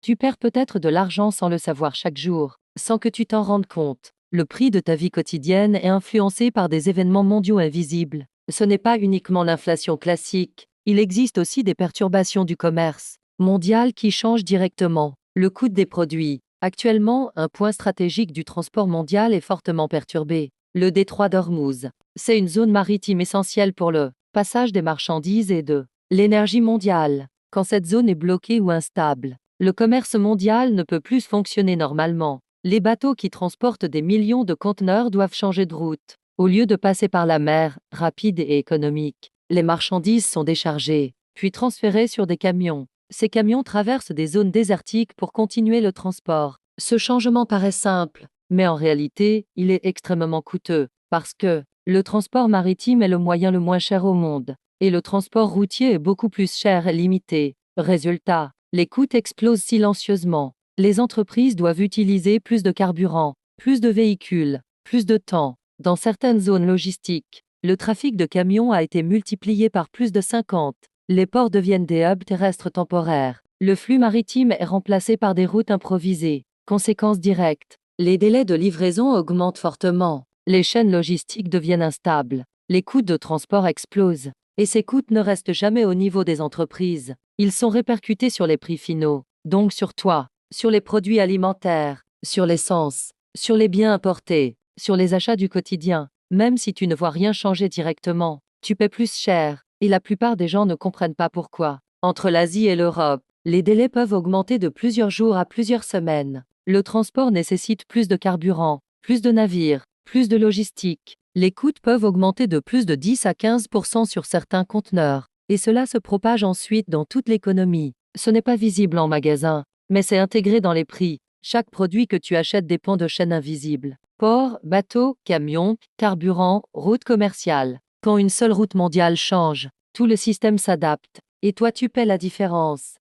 Tu perds peut-être de l'argent sans le savoir chaque jour, sans que tu t'en rendes compte. Le prix de ta vie quotidienne est influencé par des événements mondiaux invisibles. Ce n'est pas uniquement l'inflation classique, il existe aussi des perturbations du commerce mondial qui changent directement le coût des produits. Actuellement, un point stratégique du transport mondial est fortement perturbé. Le détroit d'Ormuz. C'est une zone maritime essentielle pour le passage des marchandises et de l'énergie mondiale. Quand cette zone est bloquée ou instable, le commerce mondial ne peut plus fonctionner normalement. Les bateaux qui transportent des millions de conteneurs doivent changer de route. Au lieu de passer par la mer, rapide et économique, les marchandises sont déchargées, puis transférées sur des camions. Ces camions traversent des zones désertiques pour continuer le transport. Ce changement paraît simple, mais en réalité, il est extrêmement coûteux, parce que le transport maritime est le moyen le moins cher au monde, et le transport routier est beaucoup plus cher et limité. Résultat, les coûts explosent silencieusement. Les entreprises doivent utiliser plus de carburant, plus de véhicules, plus de temps. Dans certaines zones logistiques, le trafic de camions a été multiplié par plus de 50. Les ports deviennent des hubs terrestres temporaires. Le flux maritime est remplacé par des routes improvisées. Conséquence directe, les délais de livraison augmentent fortement. Les chaînes logistiques deviennent instables. Les coûts de transport explosent. Et ces coûts ne restent jamais au niveau des entreprises. Ils sont répercutés sur les prix finaux, donc sur toi, sur les produits alimentaires, sur l'essence, sur les biens importés, sur les achats du quotidien. Même si tu ne vois rien changer directement, tu paies plus cher, et la plupart des gens ne comprennent pas pourquoi. Entre l'Asie et l'Europe, les délais peuvent augmenter de plusieurs jours à plusieurs semaines. Le transport nécessite plus de carburant, plus de navires, plus de logistique. Les coûts peuvent augmenter de plus de 10 à 15% sur certains conteneurs, et cela se propage ensuite dans toute l'économie. Ce n'est pas visible en magasin, mais c'est intégré dans les prix. Chaque produit que tu achètes dépend de chaînes invisibles. Port, bateau, camion, carburant, route commerciale. Quand une seule route mondiale change, tout le système s'adapte, et toi tu paies la différence.